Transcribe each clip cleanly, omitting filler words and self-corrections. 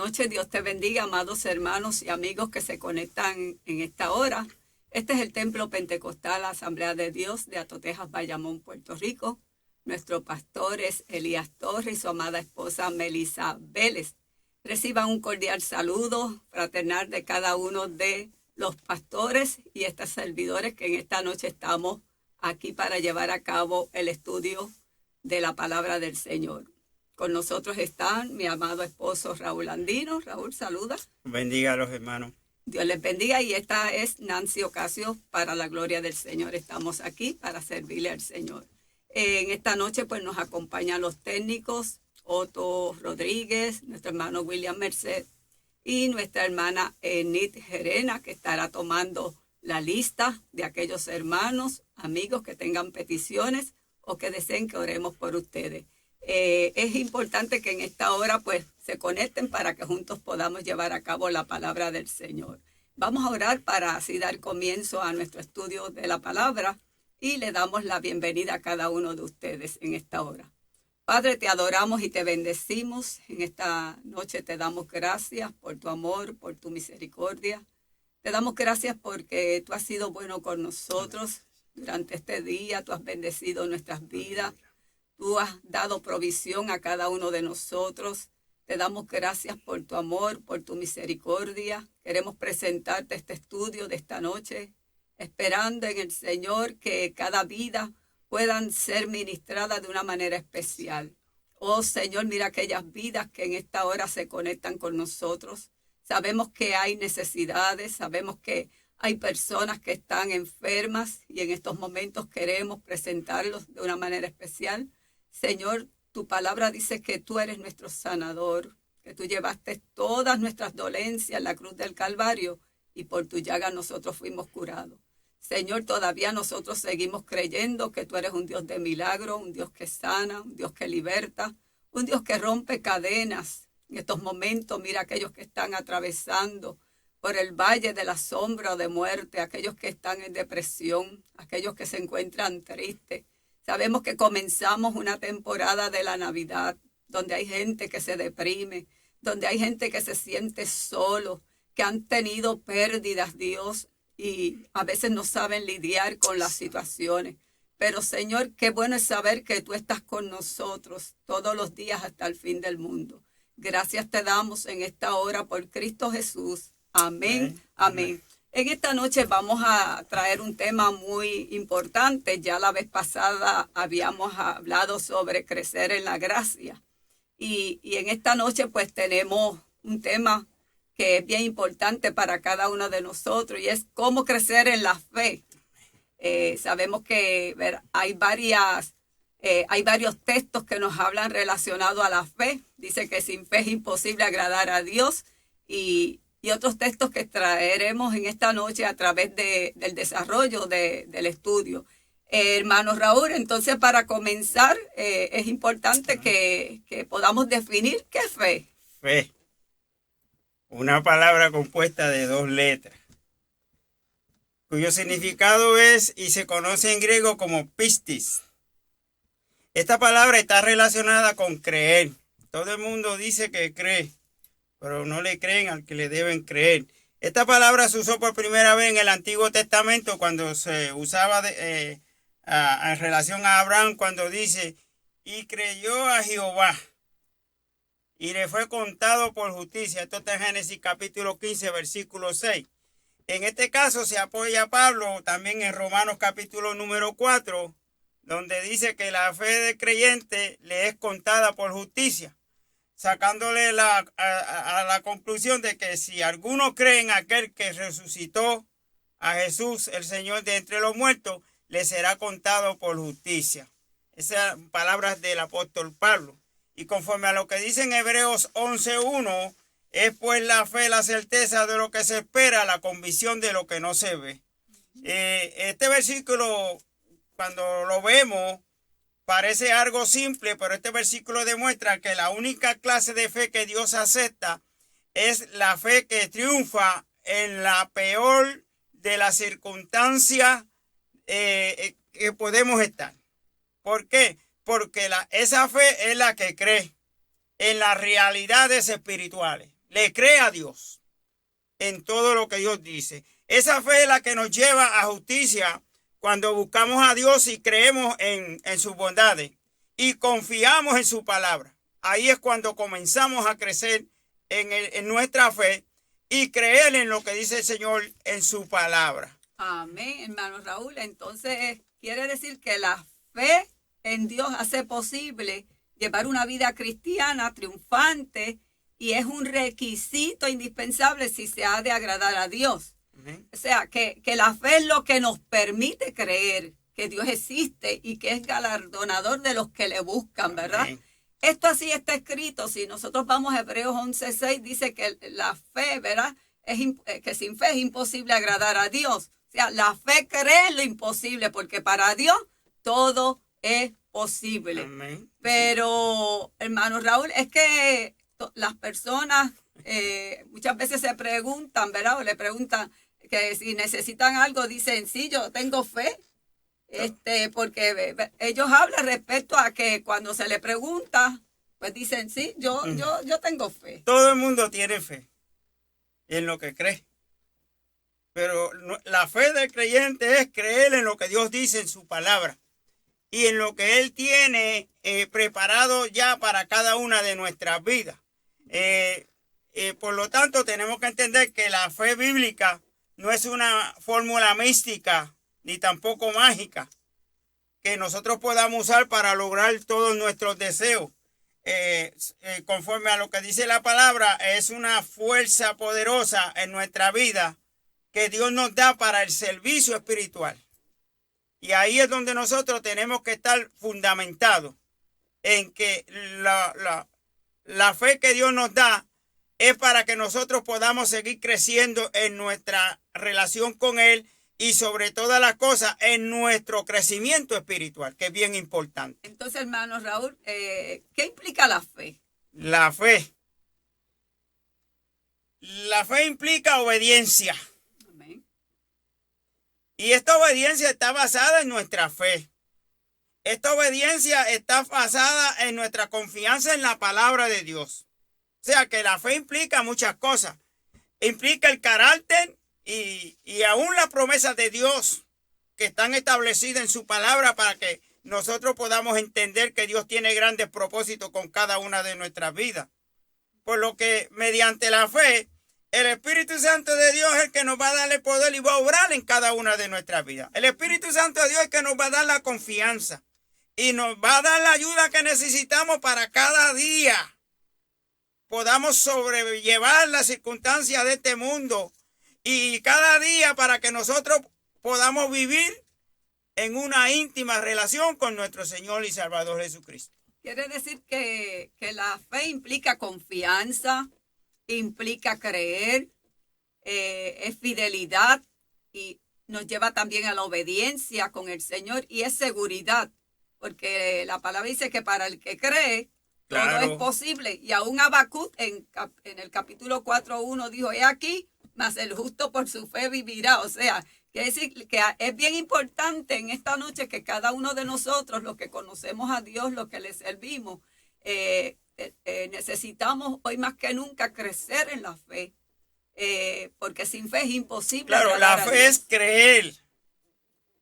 noche. Dios te bendiga, amados hermanos y amigos que se conectan en esta hora. Este es el Templo Pentecostal Asamblea de Dios de Atotejas, Bayamón, Puerto Rico. Nuestro pastor es Elías Torres y su amada esposa Melissa Vélez. Reciban un cordial saludo fraternal de cada uno de los pastores y estos servidores que en esta noche estamos aquí para llevar a cabo el estudio de la palabra del Señor. Con nosotros están mi amado esposo Raúl Andino. Raúl, saluda. Bendiga a los hermanos. Dios les bendiga, y esta es Nancy Ocasio, para la gloria del Señor. Estamos aquí para servirle al Señor. En esta noche pues nos acompañan los técnicos Otto Rodríguez, nuestro hermano William Merced y nuestra hermana Enid Gerena, que estará tomando la lista de aquellos hermanos, amigos que tengan peticiones o que deseen que oremos por ustedes. Es importante que en esta hora pues se conecten para que juntos podamos llevar a cabo la palabra del Señor. Vamos a orar para así dar comienzo a nuestro estudio de la palabra y le damos la bienvenida a cada uno de ustedes en esta hora. Padre, te adoramos y te bendecimos. En esta noche te damos gracias por tu amor, por tu misericordia. Te damos gracias porque tú has sido bueno con nosotros durante este día. Tú has bendecido nuestras vidas. Tú has dado provisión a cada uno de nosotros. Te damos gracias por tu amor, por tu misericordia. Queremos presentarte este estudio de esta noche, esperando en el Señor que cada vida puedan ser ministradas de una manera especial. Oh Señor, mira aquellas vidas que en esta hora se conectan con nosotros. Sabemos que hay necesidades, sabemos que hay personas que están enfermas y en estos momentos queremos presentarlos de una manera especial. Señor, tu palabra dice que tú eres nuestro sanador, que tú llevaste todas nuestras dolencias en la cruz del Calvario y por tu llaga nosotros fuimos curados. Señor, todavía nosotros seguimos creyendo que tú eres un Dios de milagro, un Dios que sana, un Dios que liberta, un Dios que rompe cadenas. En estos momentos, mira aquellos que están atravesando por el valle de la sombra o de muerte, aquellos que están en depresión, aquellos que se encuentran tristes. Sabemos que comenzamos una temporada de la Navidad, donde hay gente que se deprime, donde hay gente que se siente solo, que han tenido pérdidas, Dios, y a veces no saben lidiar con las situaciones. Pero, Señor, qué bueno es saber que tú estás con nosotros todos los días hasta el fin del mundo. Gracias te damos en esta hora por Cristo Jesús. Amén, amén. En esta noche vamos a traer un tema muy importante. Ya la vez pasada habíamos hablado sobre crecer en la gracia. Y en esta noche pues tenemos un tema que es bien importante para cada uno de nosotros y es cómo crecer en la fe. Sabemos que hay varios textos que nos hablan relacionado a la fe. Dice que sin fe es imposible agradar a Dios y otros textos que traeremos en esta noche a través del desarrollo del estudio. Hermano Raúl, entonces para comenzar es importante que podamos definir qué es fe. Fe. Una palabra compuesta de dos letras, cuyo significado es y se conoce en griego como pistis. Esta palabra está relacionada con creer. Todo el mundo dice que cree, pero no le creen al que le deben creer. Esta palabra se usó por primera vez en el Antiguo Testamento cuando se usaba en relación a Abraham, cuando dice, y creyó a Jehová y le fue contado por justicia. Esto está en Génesis capítulo 15, versículo 6. En este caso se apoya a Pablo también en Romanos capítulo número 4, donde dice que la fe del creyente le es contada por justicia, sacándole a la conclusión de que si alguno cree en aquel que resucitó a Jesús, el Señor de entre los muertos, le será contado por justicia. Esas palabras del apóstol Pablo. Y conforme a lo que dice en Hebreos 11:1, es pues la fe la certeza de lo que se espera, la convicción de lo que no se ve. Este versículo, cuando lo vemos, parece algo simple, pero este versículo demuestra que la única clase de fe que Dios acepta es la fe que triunfa en la peor de las circunstancias que podemos estar. ¿Por qué? Porque esa fe es la que cree en las realidades espirituales. le cree a Dios en todo lo que Dios dice. Esa fe es la que nos lleva a justicia cuando buscamos a Dios y creemos en sus bondades y confiamos en su palabra. Ahí es cuando comenzamos a crecer en nuestra fe y creer en lo que dice el Señor en su palabra. Amén, hermano Raúl. Entonces, quiere decir que la fe en Dios hace posible llevar una vida cristiana triunfante y es un requisito indispensable si se ha de agradar a Dios. Amén. O sea, que la fe es lo que nos permite creer que Dios existe y que es galardonador de los que le buscan, ¿verdad? Amén. Esto así está escrito. Si nosotros vamos a Hebreos 11:6, dice que la fe, ¿verdad? Que sin fe es imposible agradar a Dios. O sea, la fe cree en lo imposible porque para Dios todo es posible. Amén. Pero, hermano Raúl, es que las personas muchas veces se preguntan, ¿verdad? O le preguntan que si necesitan algo, dicen, sí, yo tengo fe. Porque ellos hablan respecto a que cuando se le pregunta, pues dicen, sí, yo tengo fe. Todo el mundo tiene fe en lo que cree. Pero la fe del creyente es creer en lo que Dios dice en su palabra y en lo que Él tiene preparado ya para cada una de nuestras vidas. Por lo tanto, tenemos que entender que la fe bíblica no es una fórmula mística ni tampoco mágica que nosotros podamos usar para lograr todos nuestros deseos. Conforme a lo que dice la palabra, es una fuerza poderosa en nuestra vida que Dios nos da para el servicio espiritual. Y ahí es donde nosotros tenemos que estar fundamentados en que la fe que Dios nos da es para que nosotros podamos seguir creciendo en nuestra relación con Él y sobre todas las cosas en nuestro crecimiento espiritual, que es bien importante. Entonces, hermano Raúl, ¿qué implica la fe? La fe implica obediencia. Amén. Y esta obediencia está basada en nuestra fe. Esta obediencia está basada en nuestra confianza en la palabra de Dios. O sea que la fe implica muchas cosas. Implica el carácter y aún las promesas de Dios que están establecidas en su palabra para que nosotros podamos entender que Dios tiene grandes propósitos con cada una de nuestras vidas. Por lo que mediante la fe, el Espíritu Santo de Dios es el que nos va a dar el poder y va a obrar en cada una de nuestras vidas. El Espíritu Santo de Dios es el que nos va a dar la confianza y nos va a dar la ayuda que necesitamos para cada día podamos sobrellevar las circunstancias de este mundo y cada día para que nosotros podamos vivir en una íntima relación con nuestro Señor y Salvador Jesucristo. Quiere decir que la fe implica confianza, implica creer, es fidelidad y nos lleva también a la obediencia con el Señor y es seguridad, porque la palabra dice que para el que cree, claro, todo es posible. Y aún Habacuc en el capítulo 4:1 dijo, he aquí, mas el justo por su fe vivirá. O sea, quiere decir que es bien importante en esta noche que cada uno de nosotros, los que conocemos a Dios, los que le servimos, necesitamos hoy más que nunca crecer en la fe, porque sin fe es imposible. Claro, la fe es creer,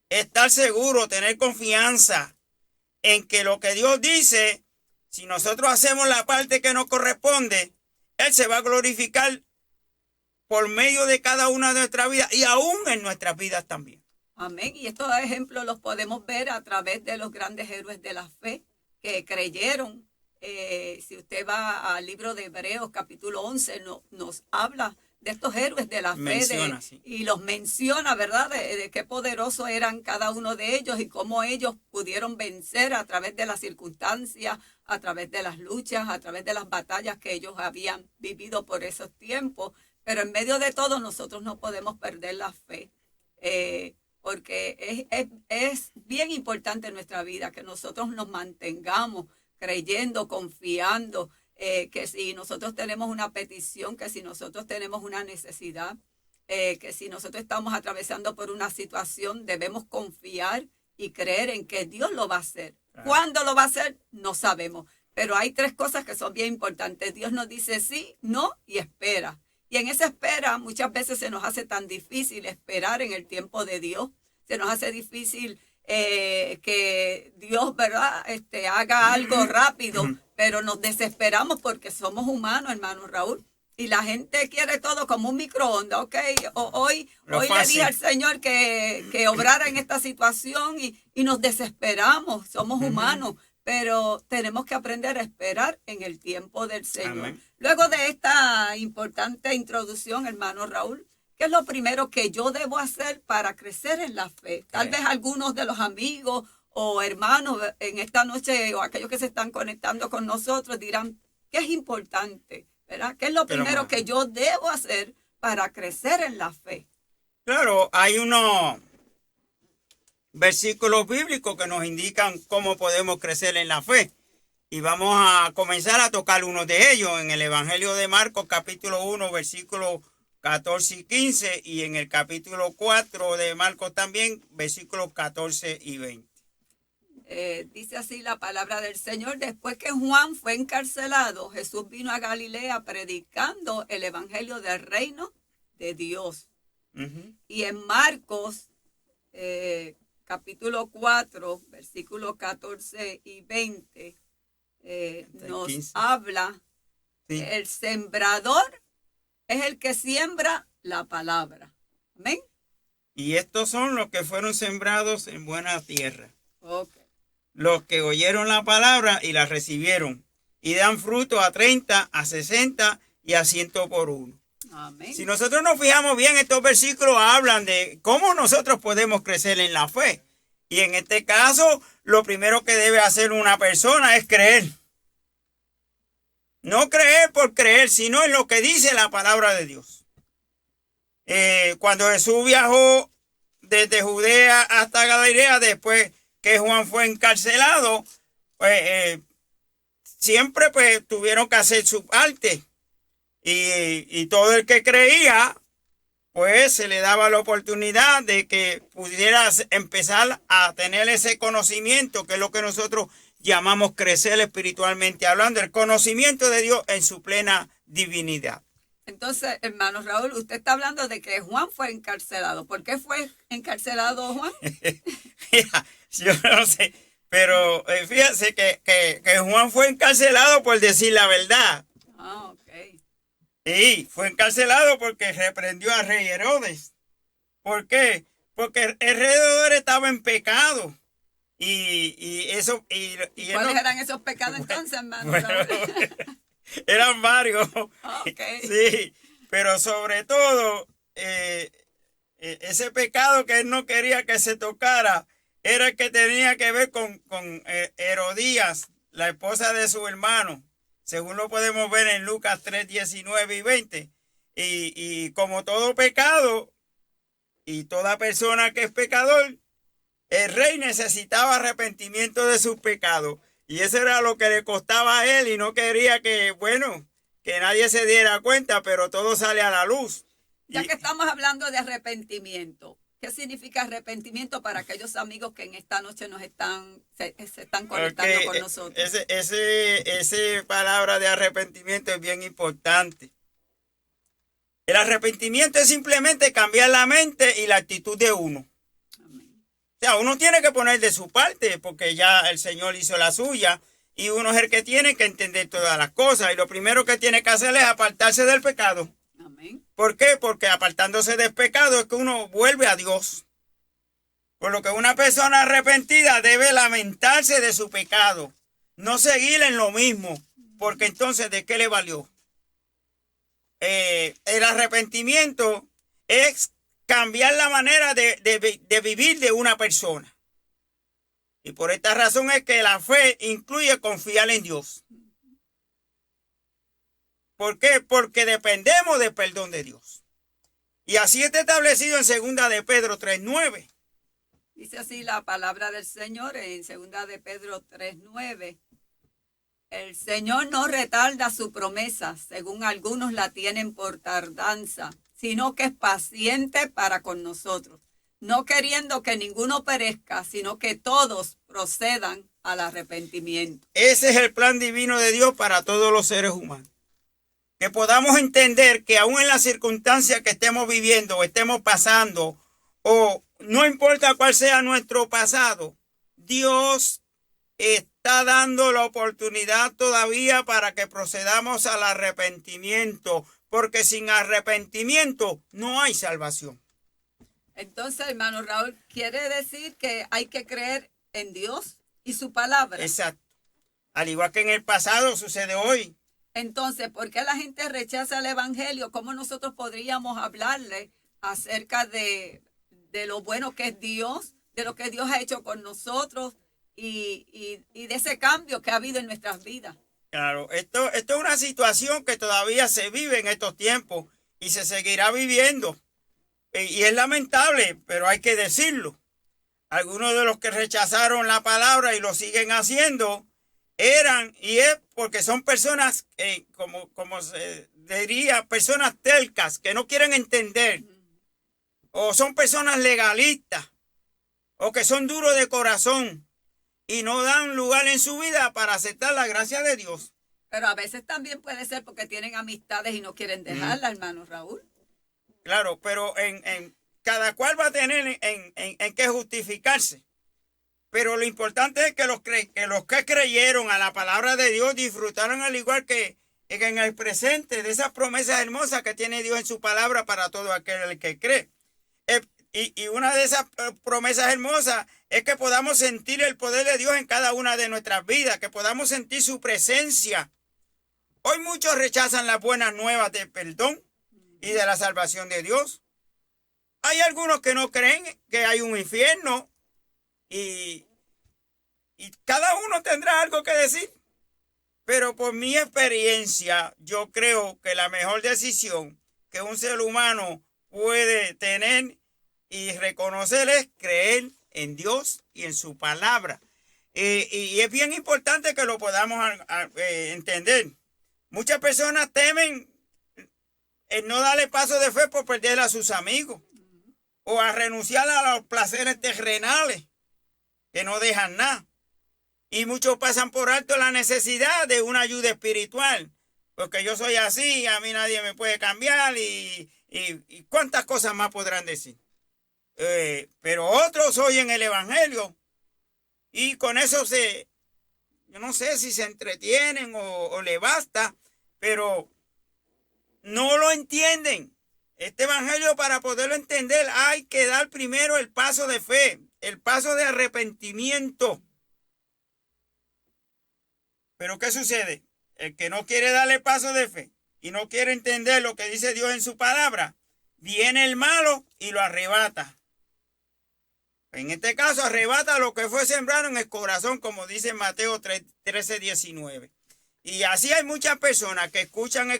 estar seguro, tener confianza en que lo que Dios dice, si nosotros hacemos la parte que nos corresponde, Él se va a glorificar por medio de cada una de nuestras vidas y aún en nuestras vidas también. Amén. Y estos ejemplos los podemos ver a través de los grandes héroes de la fe que creyeron. Si usted va al libro de Hebreos capítulo 11, nos habla de estos héroes de la fe sí. Y los menciona, ¿verdad? De qué poderosos eran cada uno de ellos y cómo ellos pudieron vencer a través de las circunstancias, a través de las luchas, a través de las batallas que ellos habían vivido por esos tiempos. Pero en medio de todo nosotros no podemos perder la fe, porque es bien importante en nuestra vida que nosotros nos mantengamos creyendo, confiando, que si nosotros tenemos una petición, que si nosotros tenemos una necesidad, que si nosotros estamos atravesando por una situación, debemos confiar y creer en que Dios lo va a hacer. Claro. ¿Cuándo lo va a hacer? No sabemos. Pero hay tres cosas que son bien importantes. Dios nos dice sí, no y espera. Y en esa espera muchas veces se nos hace tan difícil esperar en el tiempo de Dios. Se nos hace difícil que Dios, ¿verdad? Haga algo rápido, pero nos desesperamos porque somos humanos, hermano Raúl. Y la gente quiere todo como un microondas, ¿ok? Hoy le dije al Señor que obrara en esta situación y nos desesperamos, somos humanos, pero tenemos que aprender a esperar en el tiempo del Señor. Amén. Luego de esta importante introducción, hermano Raúl, ¿qué es lo primero que yo debo hacer para crecer en la fe? Tal vez algunos de los amigos o hermanos en esta noche o aquellos que se están conectando con nosotros dirán, ¿qué es importante? ¿Verdad? ¿Qué es lo primero que yo debo hacer para crecer en la fe? Claro, hay unos versículos bíblicos que nos indican cómo podemos crecer en la fe. Y vamos a comenzar a tocar uno de ellos en el Evangelio de Marcos, capítulo 1, versículos 14 y 15, y en el capítulo 4 de Marcos también, versículos 14 y 20. Dice así la palabra del Señor. Después que Juan fue encarcelado, Jesús vino a Galilea predicando el Evangelio del reino de Dios. Y en Marcos, capítulo 4, versículos 14 y 20, nos 15. habla, el sembrador es el que siembra la palabra. Amén. Y estos son los que fueron sembrados en buena tierra. Okay. Los que oyeron la palabra y la recibieron, y dan fruto a 30, a 60 y a 100 por uno. Amén. Si nosotros nos fijamos bien, estos versículos hablan de cómo nosotros podemos crecer en la fe. Y en este caso, lo primero que debe hacer una persona es creer. No creer por creer, sino en lo que dice la palabra de Dios. Cuando Jesús viajó desde Judea hasta Galilea, después que Juan fue encarcelado, pues siempre pues tuvieron que hacer su parte. Y todo el que creía, pues se le daba la oportunidad de que pudiera empezar a tener ese conocimiento, que es lo que nosotros llamamos crecer espiritualmente hablando, el conocimiento de Dios en su plena divinidad. Entonces, hermano Raúl, usted está hablando de que Juan fue encarcelado. ¿Por qué fue encarcelado Juan? Yo no sé, pero fíjese que Juan fue encarcelado por decir la verdad. Ah, ok. Y fue encarcelado porque reprendió al rey Herodes. ¿Por qué? Porque el rey Herodes estaba en pecado. Y eso... ¿Cuáles eran esos pecados entonces, hermano? Bueno, eran varios. Okay. Sí, pero sobre todo, ese pecado que él no quería que se tocara era el que tenía que ver con Herodías, la esposa de su hermano. Según lo podemos ver en Lucas 3, 19 y 20. Y como todo pecado y toda persona que es pecador, el rey necesitaba arrepentimiento de sus pecados. Y eso era lo que le costaba a él y no quería que nadie se diera cuenta, pero todo sale a la luz. Ya que estamos hablando de arrepentimiento, ¿qué significa arrepentimiento para aquellos amigos que en esta noche se están conectando con nosotros? Esa palabra de arrepentimiento es bien importante. El arrepentimiento es simplemente cambiar la mente y la actitud de uno. O sea, uno tiene que poner de su parte porque ya el Señor hizo la suya y uno es el que tiene que entender todas las cosas. Y lo primero que tiene que hacer es apartarse del pecado. Amén. ¿Por qué? Porque apartándose del pecado es que uno vuelve a Dios. Por lo que una persona arrepentida debe lamentarse de su pecado, no seguir en lo mismo, porque entonces ¿de qué le valió? El arrepentimiento es cambiar la manera de vivir de una persona. Y por esta razón es que la fe incluye confiar en Dios. ¿Por qué? Porque dependemos del perdón de Dios. Y así está establecido en 2 de Pedro 3:9. Dice así la palabra del Señor en 2 de Pedro 3:9. El Señor no retarda su promesa, según algunos la tienen por tardanza, sino que es paciente para con nosotros, no queriendo que ninguno perezca, sino que todos procedan al arrepentimiento. Ese es el plan divino de Dios para todos los seres humanos. Que podamos entender que aún en las circunstancias que estemos viviendo o estemos pasando, o no importa cuál sea nuestro pasado, Dios está dando la oportunidad todavía para que procedamos al arrepentimiento, porque sin arrepentimiento no hay salvación. Entonces, hermano Raúl, quiere decir que hay que creer en Dios y su palabra. Exacto. Al igual que en el pasado sucede hoy. Entonces, ¿por qué la gente rechaza el evangelio? ¿Cómo nosotros podríamos hablarle acerca de lo bueno que es Dios, de lo que Dios ha hecho con nosotros y de ese cambio que ha habido en nuestras vidas? Claro, esto es una situación que todavía se vive en estos tiempos y se seguirá viviendo. Y es lamentable, pero hay que decirlo. Algunos de los que rechazaron la palabra y lo siguen haciendo eran y es porque son personas, como se diría, personas tercas que no quieren entender. O son personas legalistas o que son duros de corazón y no dan lugar en su vida para aceptar la gracia de Dios. Pero a veces también puede ser porque tienen amistades y no quieren dejarla, hermano Raúl. Claro, pero en cada cual va a tener en qué justificarse. Pero lo importante es que los que creyeron a la palabra de Dios disfrutaron al igual que en el presente de esas promesas hermosas que tiene Dios en su palabra para todo aquel que cree. Y una de esas promesas hermosas es que podamos sentir el poder de Dios en cada una de nuestras vidas, que podamos sentir su presencia. Hoy muchos rechazan las buenas nuevas del perdón y de la salvación de Dios. Hay algunos que no creen que hay un infierno y cada uno tendrá algo que decir. Pero por mi experiencia, yo creo que la mejor decisión que un ser humano puede tener y reconocer es creer en Dios y en su palabra. Y es bien importante que lo podamos entender. Muchas personas temen el no darle paso de fe por perder a sus amigos o a renunciar a los placeres terrenales que no dejan nada. Y muchos pasan por alto la necesidad de una ayuda espiritual, porque yo soy así, a mí nadie me puede cambiar y cuántas cosas más podrán decir. Pero otros oyen el evangelio y con eso yo no sé si se entretienen o le basta, pero no lo entienden. Este evangelio, para poderlo entender, hay que dar primero el paso de fe, el paso de arrepentimiento. Pero ¿qué sucede? El que no quiere darle paso de fe y no quiere entender lo que dice Dios en su palabra, viene el malo y lo arrebata. En este caso, arrebata lo que fue sembrado en el corazón, como dice Mateo 13:19. Y así hay muchas personas que escuchan,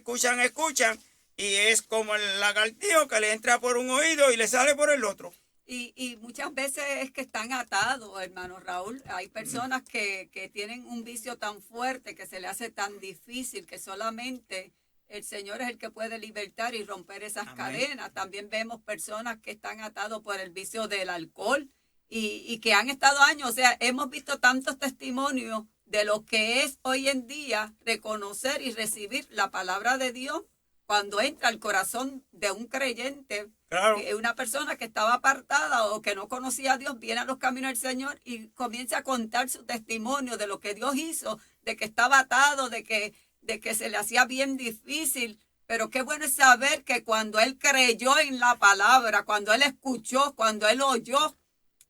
y es como el lagartijo que le entra por un oído y le sale por el otro. Y muchas veces es que están atados, hermano Raúl. Hay personas que tienen un vicio tan fuerte que se le hace tan difícil que solamente el Señor es el que puede libertar y romper esas cadenas. También vemos personas que están atados por el vicio del alcohol y que han estado años. O sea, hemos visto tantos testimonios de lo que es hoy en día reconocer y recibir la palabra de Dios cuando entra al corazón de un creyente. Claro. Una persona que estaba apartada o que no conocía a Dios viene a los caminos del Señor y comienza a contar su testimonio de lo que Dios hizo, de que estaba atado, de que se le hacía bien difícil. Pero qué bueno es saber que cuando él creyó en la palabra, cuando él escuchó, cuando él oyó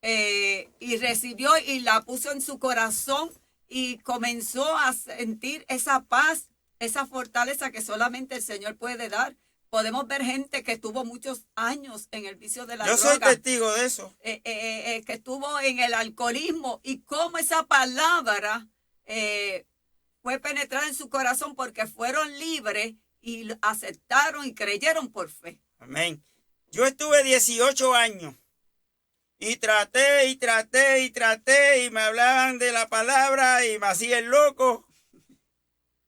y recibió y la puso en su corazón y comenzó a sentir esa paz, esa fortaleza que solamente el Señor puede dar. Podemos ver gente que estuvo muchos años en el vicio de la droga. Yo soy testigo de eso. Que estuvo en el alcoholismo y cómo esa palabra fue penetrada en su corazón porque fueron libres y aceptaron y creyeron por fe. Amén. Yo estuve 18 años y traté y me hablaban de la palabra y me hacía el loco,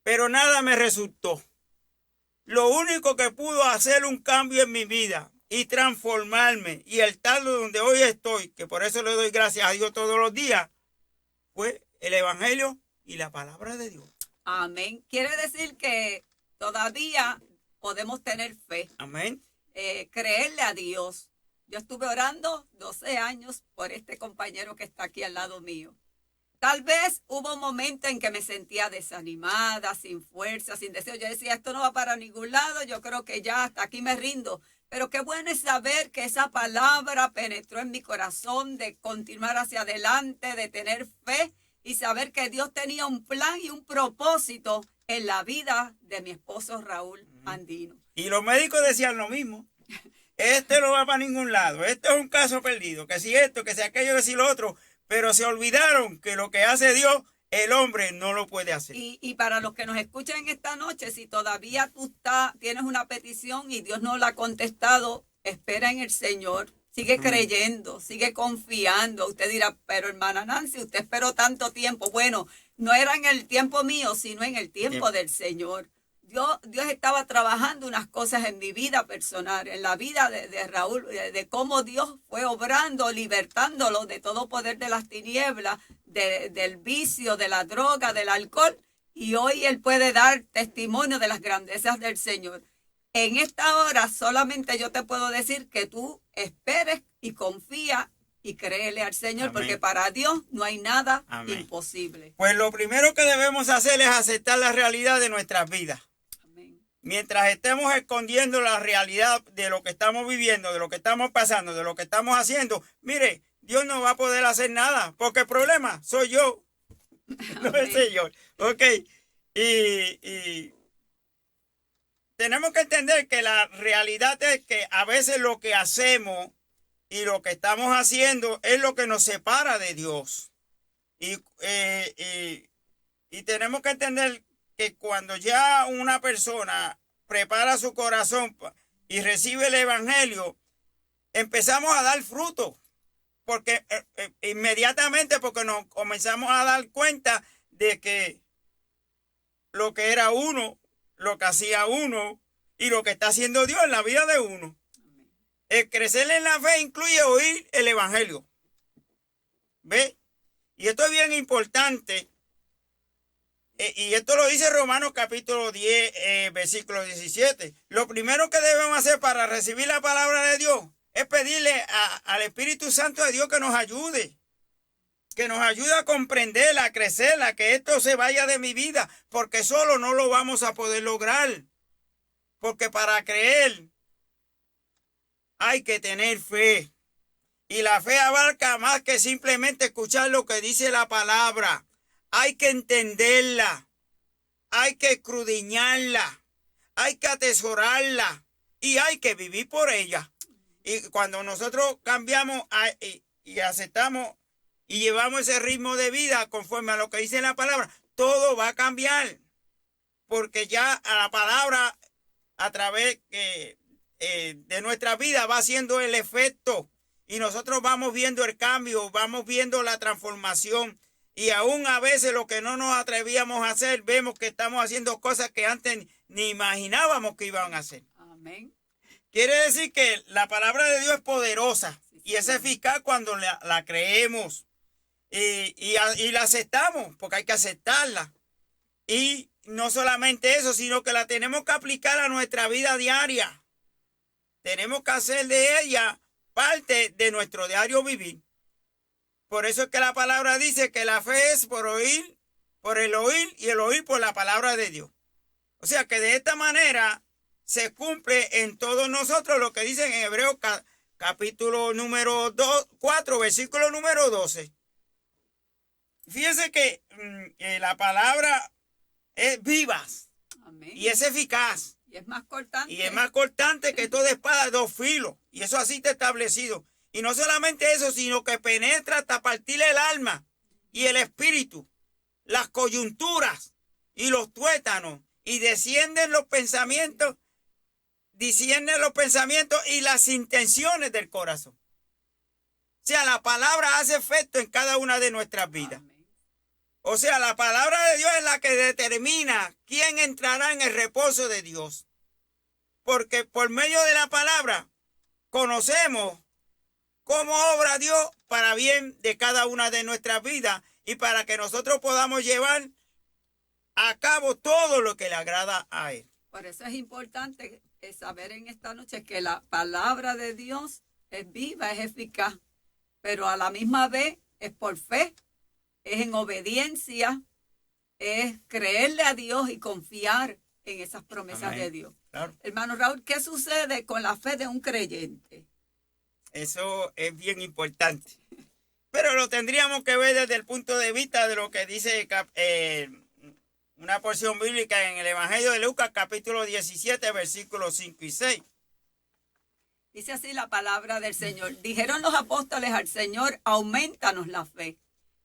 pero nada me resultó. Lo único que pudo hacer un cambio en mi vida y transformarme y el estar donde hoy estoy, que por eso le doy gracias a Dios todos los días, fue el Evangelio y la palabra de Dios. Amén. Quiere decir que todavía podemos tener fe. Amén. Creerle a Dios. Yo estuve orando 12 años por este compañero que está aquí al lado mío. Tal vez hubo un momento en que me sentía desanimada, sin fuerza, sin deseo. Yo decía, esto no va para ningún lado, yo creo que ya hasta aquí me rindo. Pero qué bueno es saber que esa palabra penetró en mi corazón de continuar hacia adelante, de tener fe y saber que Dios tenía un plan y un propósito en la vida de mi esposo Raúl Andino. Y los médicos decían lo mismo. Este no va para ningún lado, este es un caso perdido, que si esto, que si aquello, que si lo otro. Pero se olvidaron que lo que hace Dios, el hombre no lo puede hacer. Y para los que nos escuchan esta noche, si todavía tú tienes una petición y Dios no la ha contestado, espera en el Señor. Sigue creyendo, sigue confiando. Usted dirá, pero hermana Nancy, usted esperó tanto tiempo. Bueno, no era en el tiempo mío, sino en el tiempo del Señor. Dios estaba trabajando unas cosas en mi vida personal, en la vida de Raúl, de cómo Dios fue obrando, libertándolo de todo poder de las tinieblas, del vicio, de la droga, del alcohol. Y hoy él puede dar testimonio de las grandezas del Señor. En esta hora solamente yo te puedo decir que tú esperes y confía y créele al Señor, amén, porque para Dios no hay nada, amén, imposible. Pues lo primero que debemos hacer es aceptar la realidad de nuestras vidas. Mientras estemos escondiendo la realidad de lo que estamos viviendo, de lo que estamos pasando, de lo que estamos haciendo, mire, Dios no va a poder hacer nada, porque el problema soy yo, no el Señor. Ok, y tenemos que entender que la realidad es que a veces lo que hacemos y lo que estamos haciendo es lo que nos separa de Dios. Y tenemos que entender que cuando ya una persona prepara su corazón y recibe el Evangelio, empezamos a dar fruto, porque inmediatamente, porque nos comenzamos a dar cuenta de que lo que era uno, lo que hacía uno y lo que está haciendo Dios en la vida de uno. El crecer en la fe incluye oír el Evangelio. ¿Ve? Y esto es bien importante. Y esto lo dice Romanos capítulo 10, versículo 17. Lo primero que debemos hacer para recibir la palabra de Dios es pedirle al Espíritu Santo de Dios que nos ayude a comprenderla, a crecerla, que esto se vaya de mi vida, porque solo no lo vamos a poder lograr. Porque para creer hay que tener fe. Y la fe abarca más que simplemente escuchar lo que dice la palabra. Hay que entenderla, hay que escudriñarla, hay que atesorarla y hay que vivir por ella. Y cuando nosotros cambiamos y aceptamos y llevamos ese ritmo de vida conforme a lo que dice la palabra, todo va a cambiar. Porque ya a la palabra, a través de nuestra vida, va haciendo el efecto. Y nosotros vamos viendo el cambio, vamos viendo la transformación. Y aún a veces lo que no nos atrevíamos a hacer, vemos que estamos haciendo cosas que antes ni imaginábamos que iban a hacer. Amén. Quiere decir que la palabra de Dios es poderosa, sí, y es eficaz cuando la creemos y la aceptamos, porque hay que aceptarla. Y no solamente eso, sino que la tenemos que aplicar a nuestra vida diaria. Tenemos que hacer de ella parte de nuestro diario vivir. Por eso es que la palabra dice que la fe es por oír, por el oír y el oír por la palabra de Dios. O sea que de esta manera se cumple en todos nosotros lo que dice en Hebreos capítulo número 4, versículo número 12. Fíjense que la palabra es viva. Amén. Y es eficaz. Y es más cortante. Y es más cortante que toda espada de dos filos. Y eso así está establecido. Y no solamente eso, sino que penetra hasta partir el alma y el espíritu, las coyunturas y los tuétanos, y discierne los pensamientos y las intenciones del corazón. O sea, la palabra hace efecto en cada una de nuestras vidas. Amén. O sea, la palabra de Dios es la que determina quién entrará en el reposo de Dios. Porque por medio de la palabra conocemos cómo obra Dios para bien de cada una de nuestras vidas y para que nosotros podamos llevar a cabo todo lo que le agrada a Él. Por eso es importante saber en esta noche que la palabra de Dios es viva, es eficaz, pero a la misma vez es por fe, es en obediencia, es creerle a Dios y confiar en esas promesas Amén. de Dios. Claro. Hermano Raúl, ¿qué sucede con la fe de un creyente? Eso es bien importante. Pero lo tendríamos que ver desde el punto de vista de lo que dice una porción bíblica en el Evangelio de Lucas, capítulo 17, versículos 5 y 6. Dice así la palabra del Señor. Dijeron los apóstoles al Señor, aumentanos la fe.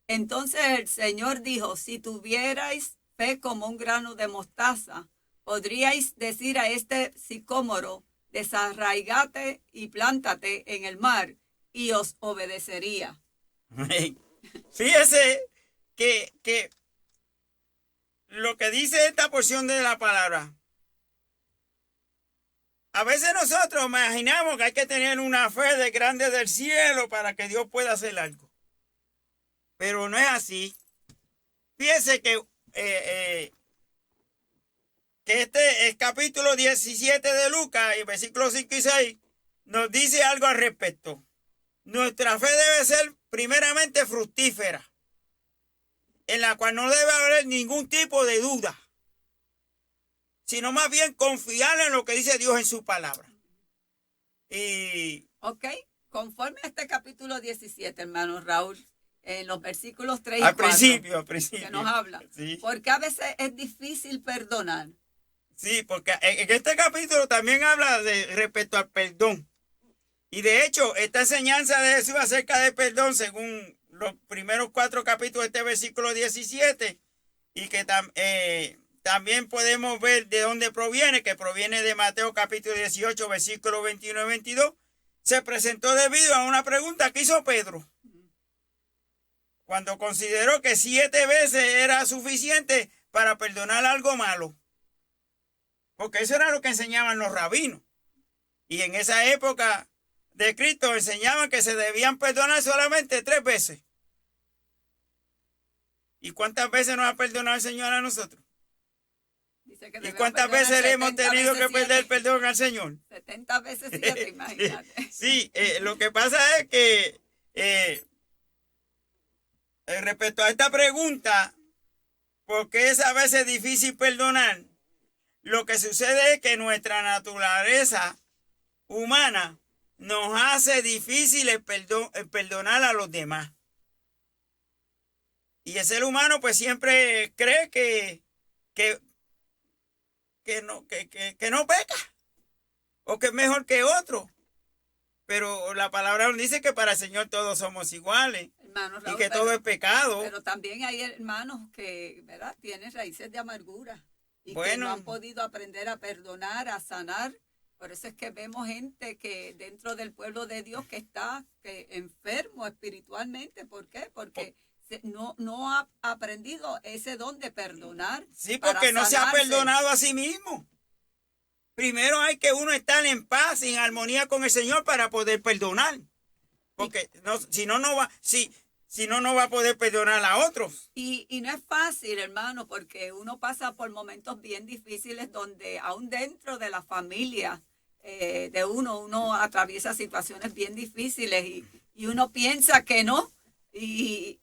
Entonces el Señor dijo, si tuvierais fe como un grano de mostaza, podríais decir a este sicómoro, desarraigate y plántate en el mar, y os obedecería. Fíjese que lo que dice esta porción de la palabra, a veces nosotros imaginamos que hay que tener una fe de grande del cielo para que Dios pueda hacer algo. Pero no es así. Fíjese que este es capítulo 17 de Lucas, y versículos 5 y 6, nos dice algo al respecto. Nuestra fe debe ser primeramente fructífera, en la cual no debe haber ningún tipo de duda, sino más bien confiar en lo que dice Dios en su palabra. Y Ok, conforme a este capítulo 17, hermano Raúl, en los versículos 3 y al 4, principio. que nos habla, Sí. porque a veces es difícil perdonar. Sí, porque en este capítulo también habla respecto al perdón. Y de hecho, esta enseñanza de Jesús acerca del perdón, según los primeros 4 capítulos de este versículo 17, y que también podemos ver de dónde proviene, que proviene de Mateo capítulo 18, versículos 21 y 22, se presentó debido a una pregunta que hizo Pedro, cuando consideró que 7 veces era suficiente para perdonar algo malo. Porque eso era lo que enseñaban los rabinos. Y en esa época de Cristo enseñaban que se debían perdonar solamente 3 veces. ¿Y cuántas veces nos ha perdonado el Señor a nosotros? Dice que ¿Y debemos cuántas perdonar veces le hemos 70 tenido que veces pedir 7. perdón al Señor? 70 veces 7, imagínate. Sí, lo que pasa es que respecto a esta pregunta, ¿por qué es a veces difícil perdonar? Lo que sucede es que nuestra naturaleza humana nos hace difícil el perdonar a los demás. Y el ser humano pues siempre cree que no peca o que es mejor que otro. Pero la palabra nos dice que para el Señor todos somos iguales, Hermano Raúl, y que todo es pecado. Pero también hay hermanos que, ¿verdad?, tienen raíces de amargura y que Bueno. no han podido aprender a perdonar, a sanar. Por eso es que vemos gente que dentro del pueblo de Dios que está enfermo espiritualmente. ¿Por qué? Porque no ha aprendido ese don de perdonar. Sí, para porque no se ha sanarse. perdonado a sí mismo. Primero hay que uno estar en paz, en armonía con el Señor para poder perdonar. Porque si no no va a poder perdonar a otros. Y no es fácil, hermano, porque uno pasa por momentos bien difíciles donde aún dentro de la familia de uno atraviesa situaciones bien difíciles y uno piensa que no. Y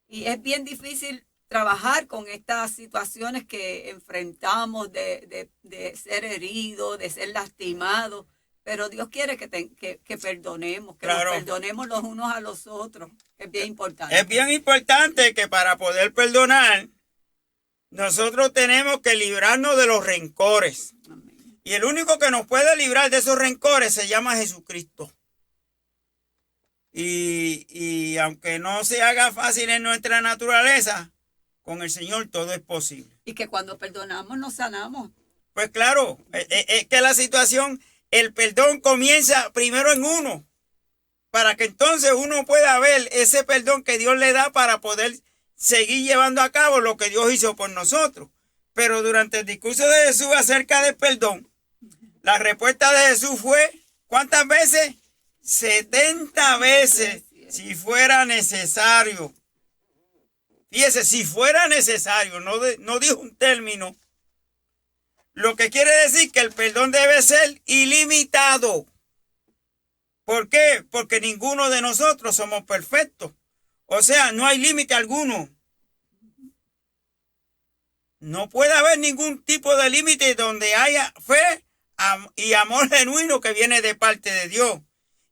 es bien difícil trabajar con estas situaciones que enfrentamos de ser heridos, de ser lastimados. Pero Dios quiere que perdonemos, que Claro. nos perdonemos los unos a los otros. Es bien importante. Es bien importante que para poder perdonar, nosotros tenemos que librarnos de los rencores. Amén. Y el único que nos puede librar de esos rencores se llama Jesucristo. Y aunque no se haga fácil en nuestra naturaleza, con el Señor todo es posible. Y que cuando perdonamos nos sanamos. Pues claro, es que la situación, el perdón comienza primero en uno, para que entonces uno pueda ver ese perdón que Dios le da para poder seguir llevando a cabo lo que Dios hizo por nosotros. Pero durante el discurso de Jesús acerca del perdón, la respuesta de Jesús fue, ¿cuántas veces? 70 veces, si fuera necesario. Fíjese, si fuera necesario, no dijo un término, lo que quiere decir que el perdón debe ser ilimitado. ¿Por qué? Porque ninguno de nosotros somos perfectos. O sea, no hay límite alguno. No puede haber ningún tipo de límite donde haya fe y amor genuino que viene de parte de Dios.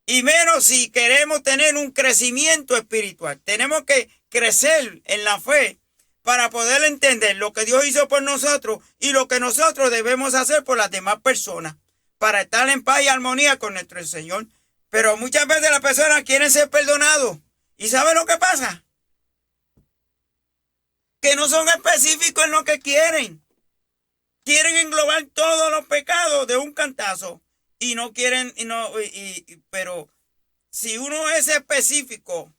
Y menos si queremos tener un crecimiento espiritual. Tenemos que crecer en la fe para poder entender lo que Dios hizo por nosotros y lo que nosotros debemos hacer por las demás personas para estar en paz y armonía con nuestro Señor. Pero muchas veces las personas quieren ser perdonados. ¿Y saben lo que pasa? Que no son específicos en lo que quieren. Quieren englobar todos los pecados de un cantazo. Y no quieren, pero si uno es específico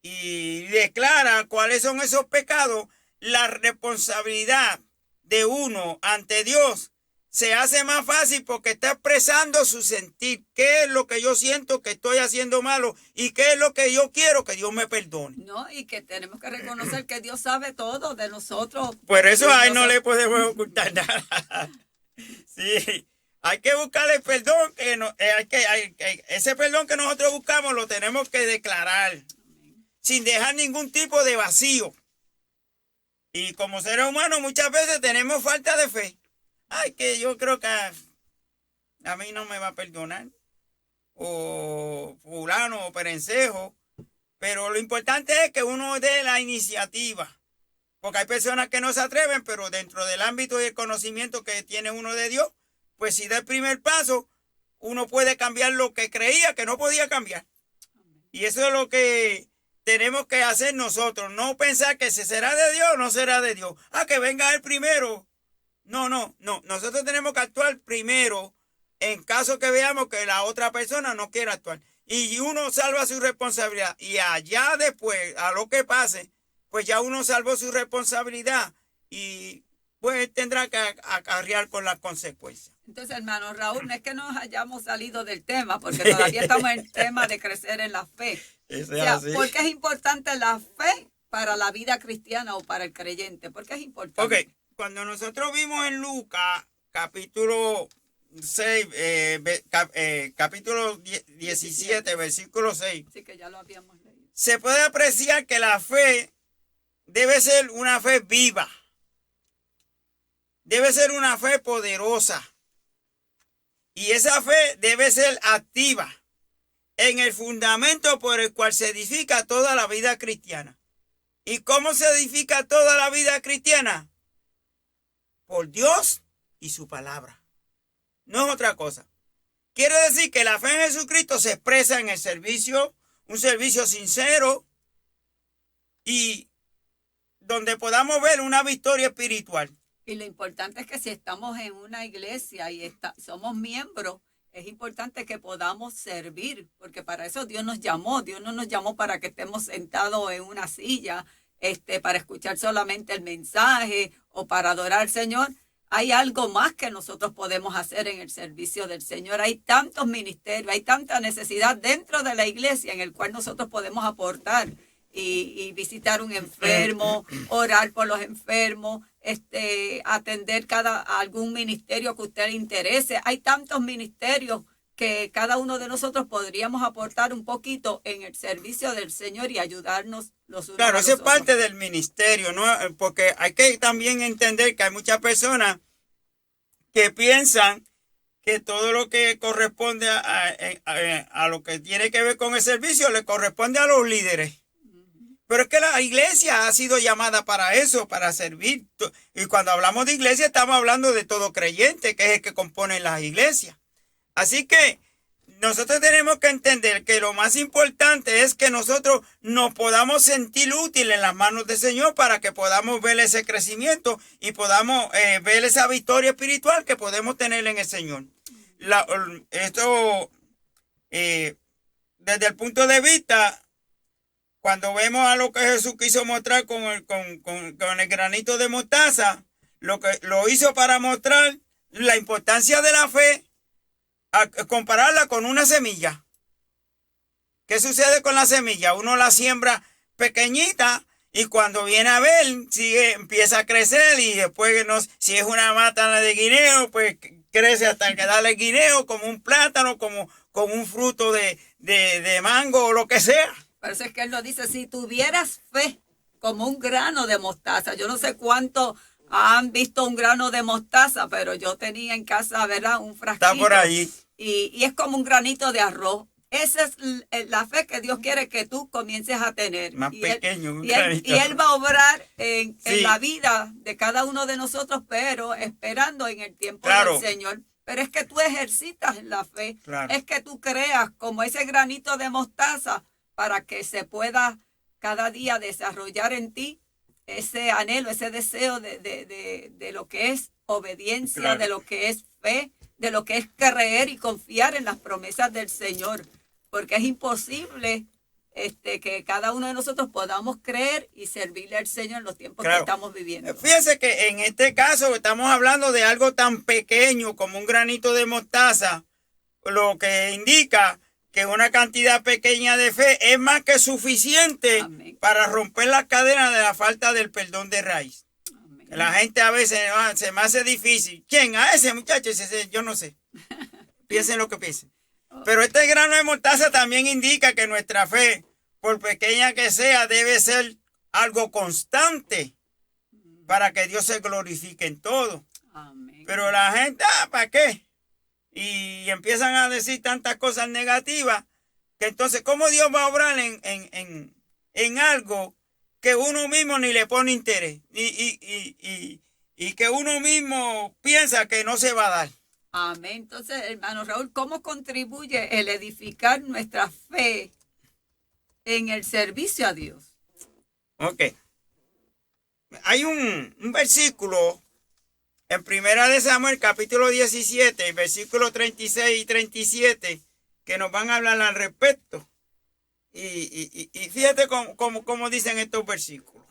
y declara cuáles son esos pecados, la responsabilidad de uno ante Dios se hace más fácil porque está expresando su sentir. ¿Qué es lo que yo siento que estoy haciendo malo? ¿Y qué es lo que yo quiero que Dios me perdone? No, y que tenemos que reconocer que Dios sabe todo de nosotros. Por eso a él no le podemos ocultar nada. Sí. Hay que buscar el perdón, ese perdón que nosotros buscamos lo tenemos que declarar sin dejar ningún tipo de vacío. Y como seres humanos muchas veces tenemos falta de fe. Ay, que yo creo que a mí no me va a perdonar. O fulano o perencejo. Pero lo importante es que uno dé la iniciativa. Porque hay personas que no se atreven, pero dentro del ámbito y el conocimiento que tiene uno de Dios, pues si da el primer paso, uno puede cambiar lo que creía que no podía cambiar. Y eso es lo que tenemos que hacer nosotros. No pensar que si será de Dios o no será de Dios. Que venga él primero. No. Nosotros tenemos que actuar primero en caso que veamos que la otra persona no quiera actuar. Y uno salva su responsabilidad. Y allá después, a lo que pase, pues ya uno salvó su responsabilidad. Y pues tendrá que acarrear con las consecuencias. Entonces, hermano Raúl, no es que nos hayamos salido del tema, porque todavía estamos en el tema de crecer en la fe. ¿Por qué es importante la fe para la vida cristiana o para el creyente? ¿Por qué es importante? Ok, cuando nosotros vimos en Lucas, capítulo 6, capítulo 17, versículo 6. Sí, que ya lo habíamos leído. Se puede apreciar que la fe debe ser una fe viva. Debe ser una fe poderosa. Y esa fe debe ser activa en el fundamento por el cual se edifica toda la vida cristiana. ¿Y cómo se edifica toda la vida cristiana? Por Dios y su palabra. No es otra cosa. Quiere decir que la fe en Jesucristo se expresa en el servicio, un servicio sincero y donde podamos ver una victoria espiritual. Y lo importante es que si estamos en una iglesia y somos miembros, es importante que podamos servir, porque para eso Dios nos llamó. Dios no nos llamó para que estemos sentados en una silla, para escuchar solamente el mensaje o para adorar al Señor. Hay algo más que nosotros podemos hacer en el servicio del Señor. Hay tantos ministerios, hay tanta necesidad dentro de la iglesia en el cual nosotros podemos aportar y visitar un enfermo, orar por los enfermos, atender algún ministerio que a usted le interese. Hay tantos ministerios que cada uno de nosotros podríamos aportar un poquito en el servicio del Señor y ayudarnos los unos a los otros. Claro, eso es parte del ministerio, ¿no? Porque hay que también entender que hay muchas personas que piensan que todo lo que corresponde a lo que tiene que ver con el servicio le corresponde a los líderes. Pero es que la iglesia ha sido llamada para eso, para servir. Y cuando hablamos de iglesia estamos hablando de todo creyente, que es el que compone las iglesias. Así que nosotros tenemos que entender que lo más importante es que nosotros nos podamos sentir útiles en las manos del Señor para que podamos ver ese crecimiento y podamos ver esa victoria espiritual que podemos tener en el Señor. Desde el punto de vista, cuando vemos a lo que Jesús quiso mostrar con el granito de mostaza, lo hizo para mostrar la importancia de la fe, a compararla con una semilla. ¿Qué sucede con la semilla? Uno la siembra pequeñita Y cuando viene a ver, sigue, empieza a crecer y después, no, si es una mata de guineo, pues crece hasta que darle guineo, como un plátano, como un fruto de mango o lo que sea. Por eso es que él nos dice, si tuvieras fe como un grano de mostaza, yo no sé cuánto han visto un grano de mostaza, pero yo tenía en casa, ¿verdad? Un frasquito. Está por ahí. Y es como un granito de arroz. Esa es la fe que Dios quiere que tú comiences a tener. Más pequeño. Y él va a obrar en la vida de cada uno de nosotros, pero esperando en el tiempo del Señor. Pero es que tú ejercitas la fe. Claro. Es que tú creas como ese granito de mostaza para que se pueda cada día desarrollar en ti ese anhelo, ese deseo de lo que es obediencia, claro, de lo que es fe, de lo que es creer y confiar en las promesas del Señor. Porque es imposible que cada uno de nosotros podamos creer y servirle al Señor en los tiempos, claro, que estamos viviendo. Fíjense que en este caso estamos hablando de algo tan pequeño como un granito de mostaza, lo que indica que una cantidad pequeña de fe es más que suficiente, amén, para romper la cadena de la falta del perdón de raíz. Amén. La gente a veces se me hace difícil. ¿Quién? A ese muchacho, yo no sé. Piensen lo que piensen. Pero este grano de mostaza también indica que nuestra fe, por pequeña que sea, debe ser algo constante para que Dios se glorifique en todo. Amén. Pero la gente, ¿para qué? Y empiezan a decir tantas cosas negativas, que entonces, ¿cómo Dios va a obrar en algo que uno mismo ni le pone interés? Y que uno mismo piensa que no se va a dar. Amén. Entonces, hermano Raúl, ¿cómo contribuye el edificar nuestra fe en el servicio a Dios? Ok. Hay un versículo en Primera de Samuel, capítulo 17, versículos 36 y 37, que nos van a hablar al respecto. Y fíjate cómo dicen estos versículos.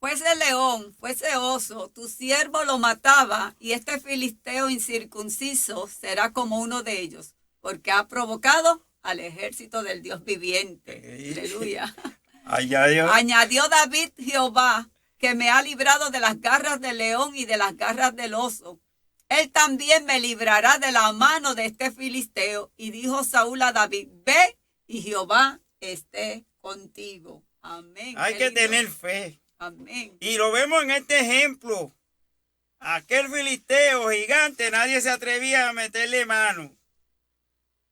Fuese león, fuese oso, tu siervo lo mataba, y este filisteo incircunciso será como uno de ellos, porque ha provocado al ejército del Dios viviente. Aleluya. Añadió David Jehová, que me ha librado de las garras del león y de las garras del oso. Él también me librará de la mano de este filisteo. Y dijo Saúl a David, ve y Jehová esté contigo. Amén. Hay que tener fe. Amén. Y lo vemos en este ejemplo. Aquel filisteo gigante, nadie se atrevía a meterle mano.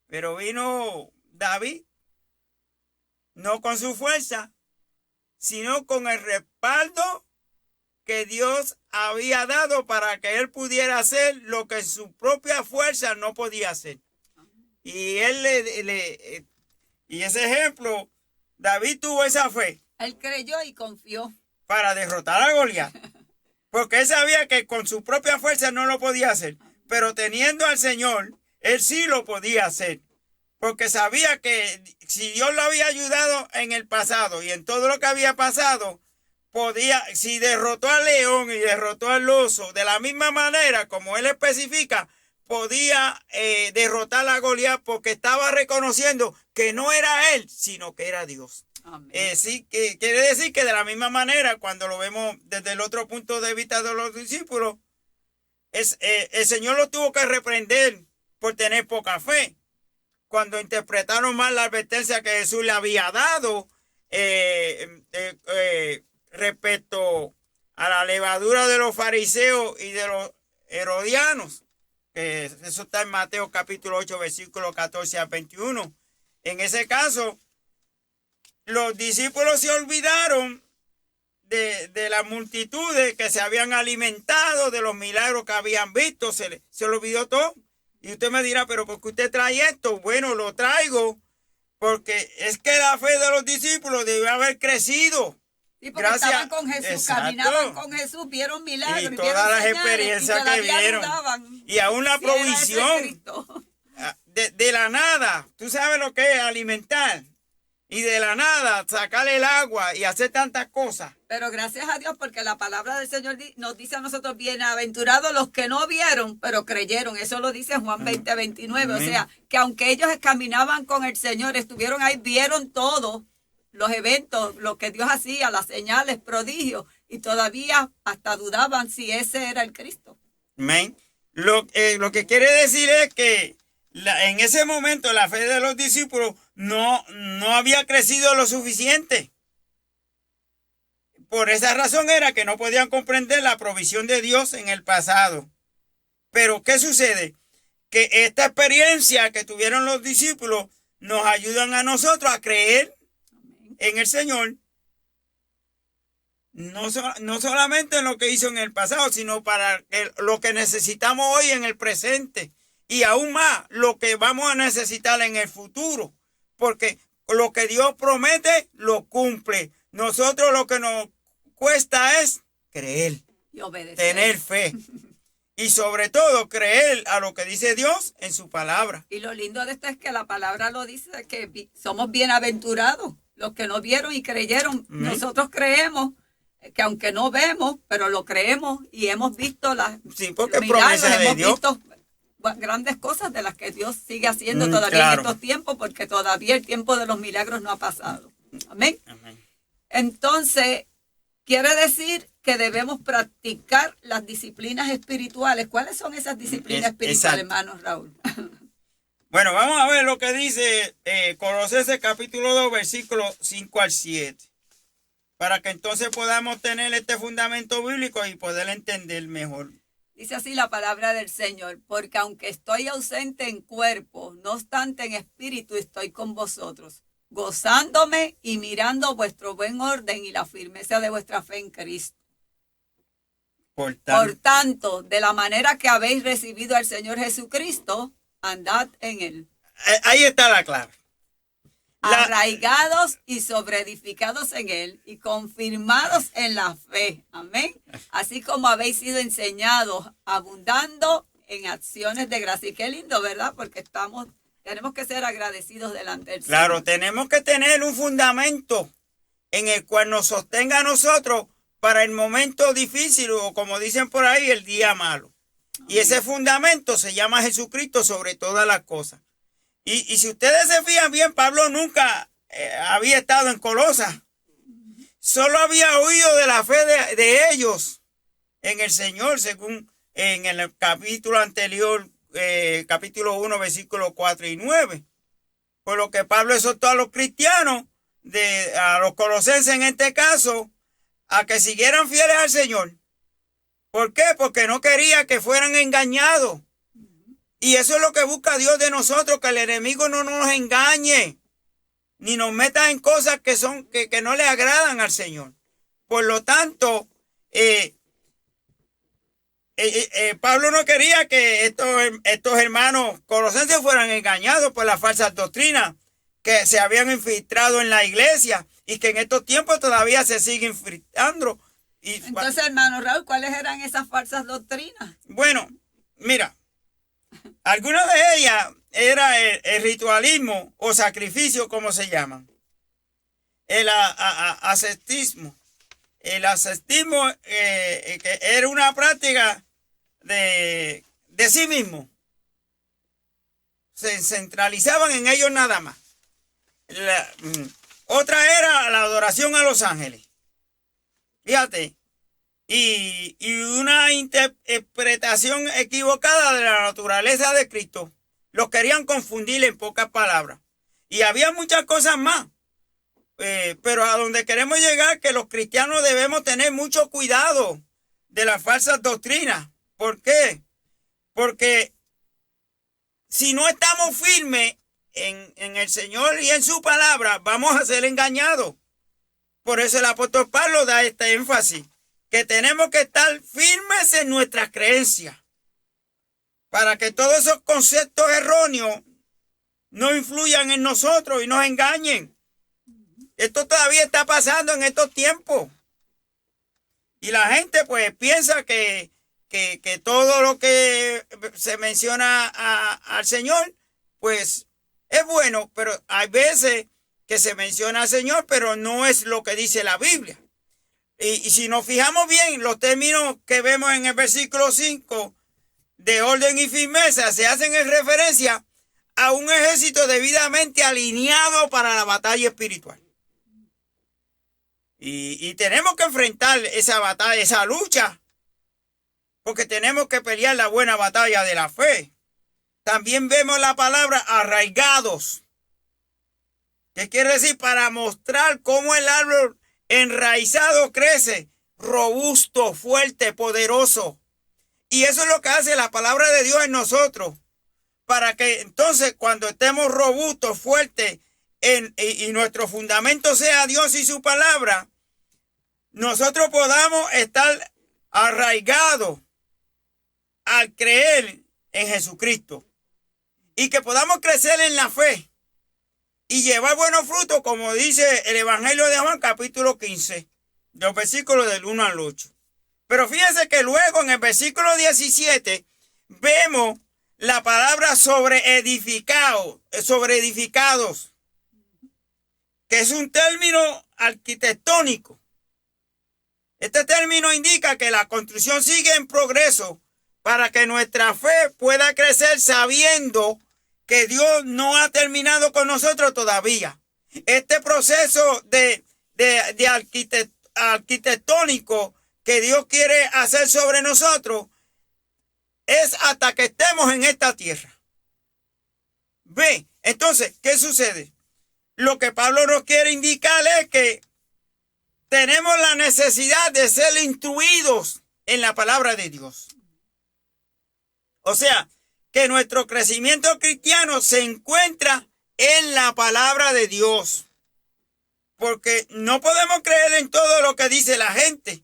Pero vino David, no con su fuerza, sino con el respaldo que Dios había dado para que él pudiera hacer lo que su propia fuerza no podía hacer. Y y ese ejemplo, David tuvo esa fe. Él creyó y confió para derrotar a Goliat. Porque él sabía que con su propia fuerza no lo podía hacer. Pero teniendo al Señor, él sí lo podía hacer. Porque sabía que si Dios lo había ayudado en el pasado y en todo lo que había pasado, si derrotó al león y derrotó al oso, de la misma manera, como él especifica, podía derrotar a Goliat, porque estaba reconociendo que no era él, sino que era Dios. Sí, que quiere decir que de la misma manera, cuando lo vemos desde el otro punto de vista de los discípulos, el Señor los tuvo que reprender por tener poca fe. Cuando interpretaron mal la advertencia que Jesús le había dado respecto a la levadura de los fariseos y de los herodianos. Eso está en Mateo capítulo 8, versículos 14 a 21. En ese caso, los discípulos se olvidaron de las multitudes que se habían alimentado, de los milagros que habían visto. Se le olvidó todo. Y usted me dirá, pero ¿por qué usted trae esto? Bueno, lo traigo porque es que la fe de los discípulos debe haber crecido. Sí, porque estaban con Jesús, exacto, caminaban con Jesús, vieron milagros. Y todas las experiencias que vieron. Y aún la provisión de la nada. Tú sabes lo que es alimentar. Y de la nada sacarle el agua y hacer tantas cosas. Pero gracias a Dios, porque la palabra del Señor nos dice a nosotros, bienaventurados los que no vieron, pero creyeron. Eso lo dice Juan 20, 29. O sea, que aunque ellos caminaban con el Señor, estuvieron ahí, vieron todo, los eventos, lo que Dios hacía, las señales, prodigios, y todavía hasta dudaban si ese era el Cristo. Amén. Lo que quiere decir es que en ese momento la fe de los discípulos no había crecido lo suficiente. Por esa razón era que no podían comprender la provisión de Dios en el pasado. Pero ¿qué sucede? Que esta experiencia que tuvieron los discípulos nos ayudan a nosotros a creer en el Señor. No solamente en lo que hizo en el pasado, sino para lo que necesitamos hoy en el presente. Y aún más, lo que vamos a necesitar en el futuro. Porque lo que Dios promete, lo cumple. Nosotros lo que nos cuesta es creer. Y obedecer. Tener fe. Y sobre todo, creer a lo que dice Dios en su palabra. Y lo lindo de esto es que la palabra lo dice, que somos bienaventurados. Los que no vieron y creyeron, nosotros creemos que aunque no vemos, pero lo creemos y hemos visto las promesa de Dios. Visto grandes cosas de las que Dios sigue haciendo todavía en estos tiempos, porque todavía el tiempo de los milagros no ha pasado. Amén. Amén. Entonces, quiere decir que debemos practicar las disciplinas espirituales. ¿Cuáles son esas disciplinas espirituales, hermano Raúl? Bueno, vamos a ver lo que dice Colosenses capítulo 2, versículos 5 al 7. Para que entonces podamos tener este fundamento bíblico y poder entender mejor. Dice así la palabra del Señor: porque aunque estoy ausente en cuerpo, no obstante en espíritu estoy con vosotros, gozándome y mirando vuestro buen orden y la firmeza de vuestra fe en Cristo. Por tanto, de la manera que habéis recibido al Señor Jesucristo, andad en él. Ahí está la clave. Arraigados y sobreedificados en él y confirmados en la fe. Amén. Así como habéis sido enseñados, abundando en acciones de gracia. Y qué lindo, ¿verdad? Porque tenemos que ser agradecidos delante del Señor. Claro, tenemos que tener un fundamento en el cual nos sostenga a nosotros para el momento difícil o, como dicen por ahí, el día malo. Amén. Y ese fundamento se llama Jesucristo sobre todas las cosas. Y si ustedes se fijan bien, Pablo nunca había estado en Colosas. Solo había oído de la fe de ellos en el Señor, según en el capítulo anterior, capítulo 1, versículos 4 y 9. Por lo que Pablo exhortó a los cristianos, a los colosenses en este caso, a que siguieran fieles al Señor. ¿Por qué? Porque no quería que fueran engañados. Y eso es lo que busca Dios de nosotros, que el enemigo no nos engañe, ni nos meta en cosas que no le agradan al Señor. Por lo tanto, Pablo no quería que estos hermanos colosenses fueran engañados por las falsas doctrinas que se habían infiltrado en la iglesia y que en estos tiempos todavía se siguen infiltrando. Entonces, hermano Raúl, ¿cuáles eran esas falsas doctrinas? Bueno, mira. Algunas de ellas era el ritualismo o sacrificio, como se llaman. El ascetismo. El ascetismo que era una práctica de sí mismo. Se centralizaban en ellos nada más. Otra era la adoración a los ángeles. Fíjate. Y una interpretación equivocada de la naturaleza de Cristo. Los querían confundir en pocas palabras. Y había muchas cosas más. Pero a donde queremos llegar, que los cristianos debemos tener mucho cuidado de las falsas doctrinas. ¿Por qué? Porque si no estamos firmes en el Señor y en su palabra, vamos a ser engañados. Por eso el apóstol Pablo da este énfasis. Que tenemos que estar firmes en nuestras creencias para que todos esos conceptos erróneos no influyan en nosotros y nos engañen. Esto todavía está pasando en estos tiempos. Y la gente pues piensa que todo lo que se menciona al Señor pues es bueno, pero hay veces que se menciona al Señor, pero no es lo que dice la Biblia. Y si nos fijamos bien, los términos que vemos en el versículo 5 de orden y firmeza se hacen en referencia a un ejército debidamente alineado para la batalla espiritual. Y tenemos que enfrentar esa batalla, esa lucha, porque tenemos que pelear la buena batalla de la fe. También vemos la palabra arraigados. ¿Qué quiere decir? Para mostrar cómo el árbol enraizado crece, robusto, fuerte, poderoso. Y eso es lo que hace la palabra de Dios en nosotros. Para que entonces cuando estemos robustos, fuertes, y nuestro fundamento sea Dios y su palabra, nosotros podamos estar arraigados al creer en Jesucristo. Y que podamos crecer en la fe y llevar buenos frutos, como dice el Evangelio de Juan, capítulo 15, los versículos del 1 al 8. Pero fíjense que luego en el versículo 17 vemos la palabra sobre edificados, que es un término arquitectónico. Este término indica que la construcción sigue en progreso para que nuestra fe pueda crecer sabiendo que Dios no ha terminado con nosotros todavía. Este proceso de arquitectónico que Dios quiere hacer sobre nosotros es hasta que estemos en esta tierra. Ve, entonces, ¿qué sucede? Lo que Pablo nos quiere indicar es que tenemos la necesidad de ser instruidos en la palabra de Dios. O sea, que nuestro crecimiento cristiano se encuentra en la palabra de Dios. Porque no podemos creer en todo lo que dice la gente.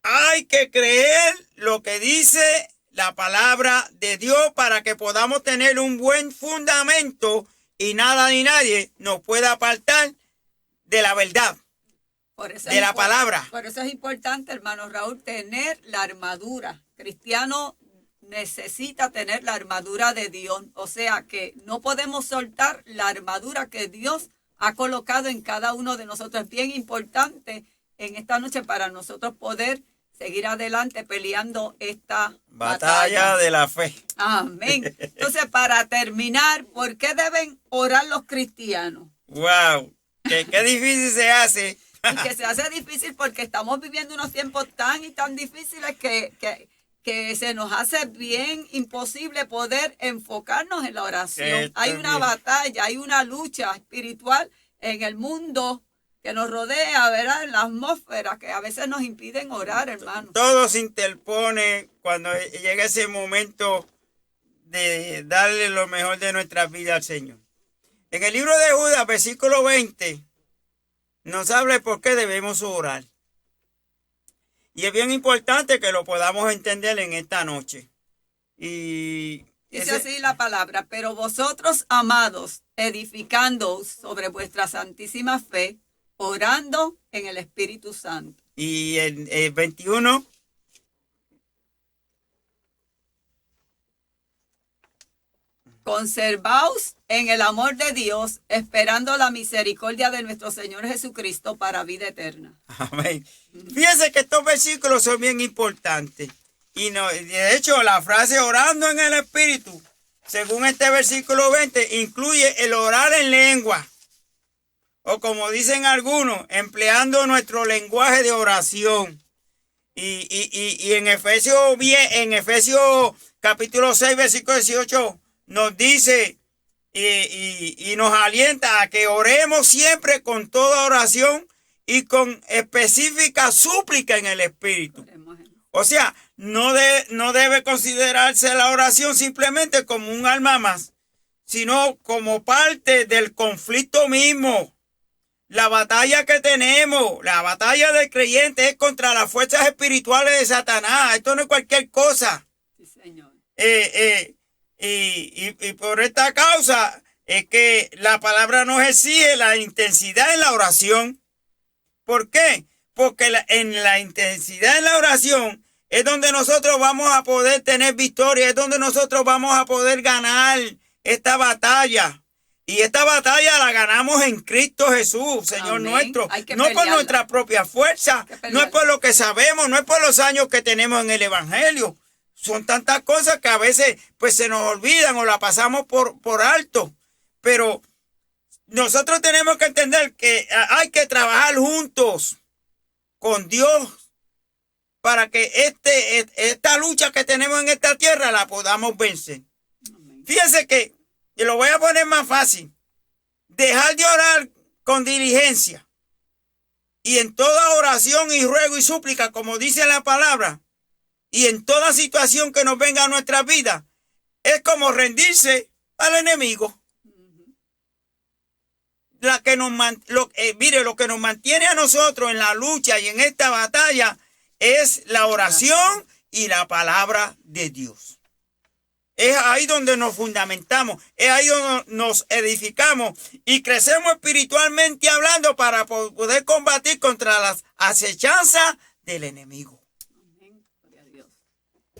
Hay que creer lo que dice la palabra de Dios para que podamos tener un buen fundamento y nada ni nadie nos pueda apartar de la verdad, de la palabra. Por eso es importante, hermano Raúl, tener la armadura. Cristiano necesita tener la armadura de Dios. O sea que no podemos soltar la armadura que Dios ha colocado en cada uno de nosotros. Es bien importante en esta noche para nosotros poder seguir adelante peleando esta batalla de la fe. Amén. Entonces, para terminar, ¿por qué deben orar los cristianos? ¡Wow! Qué difícil se hace. Y que se hace difícil porque estamos viviendo unos tiempos tan y tan difíciles que se nos hace bien imposible poder enfocarnos en la oración. Hay una batalla, hay una lucha espiritual en el mundo que nos rodea, ¿verdad? En la atmósfera, que a veces nos impiden orar, hermano. Todo se interpone cuando llega ese momento de darle lo mejor de nuestra vida al Señor. En el libro de Judas, versículo 20, nos habla de por qué debemos orar. Y es bien importante que lo podamos entender en esta noche. Y dice así la palabra: pero vosotros, amados, edificando sobre vuestra santísima fe, orando en el Espíritu Santo. Y el 21. Conservaos en el amor de Dios, esperando la misericordia de nuestro Señor Jesucristo para vida eterna. Amén. Fíjense que estos versículos son bien importantes. Y no, de hecho, la frase orando en el Espíritu, según este versículo 20, incluye el orar en lengua. O como dicen algunos, empleando nuestro lenguaje de oración. Y en Efesios capítulo 6, versículo 18, nos dice y nos alienta a que oremos siempre con toda oración y con específica súplica en el Espíritu. O sea, no debe considerarse la oración simplemente como un alma más, sino como parte del conflicto mismo. La batalla que tenemos, la batalla del creyente es contra las fuerzas espirituales de Satanás. Esto no es cualquier cosa. Sí, Señor. Y por esta causa es que la palabra nos exige la intensidad en la oración. ¿Por qué? Porque en la intensidad en la oración es donde nosotros vamos a poder tener victoria, es donde nosotros vamos a poder ganar esta batalla. Y esta batalla la ganamos en Cristo Jesús, Señor Amén. Nuestro. No pelearla. por nuestra propia fuerza, no es por lo que sabemos, no es por los años que tenemos en el Evangelio. Son tantas cosas que a veces pues se nos olvidan o la pasamos por alto. Pero nosotros tenemos que entender que hay que trabajar juntos con Dios para que esta lucha que tenemos en esta tierra la podamos vencer. Amén. Fíjense que, y lo voy a poner más fácil, dejar de orar con diligencia y en toda oración y ruego y súplica, como dice la palabra, y en toda situación que nos venga a nuestra vida, es como rendirse al enemigo. Mire, lo que nos mantiene a nosotros en la lucha y en esta batalla es la oración y la palabra de Dios. Es ahí donde nos fundamentamos, es ahí donde nos edificamos y crecemos espiritualmente hablando para poder combatir contra las acechanzas del enemigo. Amén. Gloria a Dios.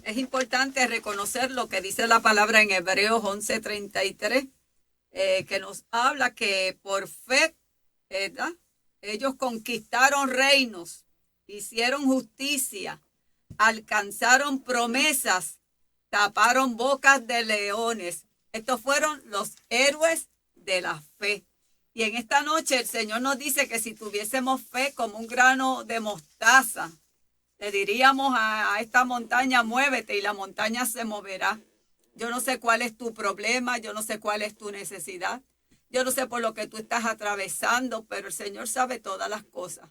Es importante reconocer lo que dice la palabra en Hebreos 11:33. Que nos habla que por fe, ¿verdad?, ellos conquistaron reinos, hicieron justicia, alcanzaron promesas, taparon bocas de leones. Estos fueron los héroes de la fe. Y en esta noche el Señor nos dice que si tuviésemos fe como un grano de mostaza, le diríamos a esta montaña, muévete, y la montaña se moverá. Yo no sé cuál es tu problema, yo no sé cuál es tu necesidad, yo no sé por lo que tú estás atravesando, pero el Señor sabe todas las cosas.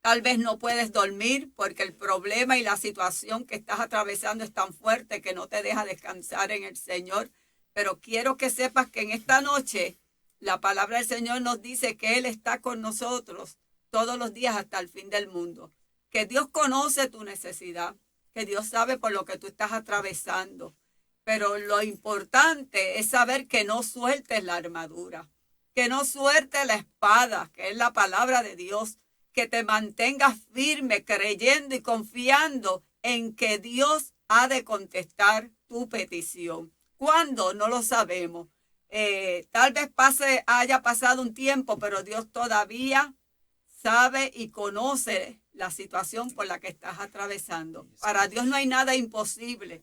Tal vez no puedes dormir porque el problema y la situación que estás atravesando es tan fuerte que no te deja descansar en el Señor. Pero quiero que sepas que en esta noche la palabra del Señor nos dice que Él está con nosotros todos los días hasta el fin del mundo. Que Dios conoce tu necesidad, que Dios sabe por lo que tú estás atravesando. Pero lo importante es saber que no sueltes la armadura, que no sueltes la espada, que es la palabra de Dios, que te mantengas firme, creyendo y confiando en que Dios ha de contestar tu petición. ¿Cuándo? No lo sabemos. Tal vez haya pasado un tiempo, pero Dios todavía sabe y conoce la situación por la que estás atravesando. Para Dios no hay nada imposible.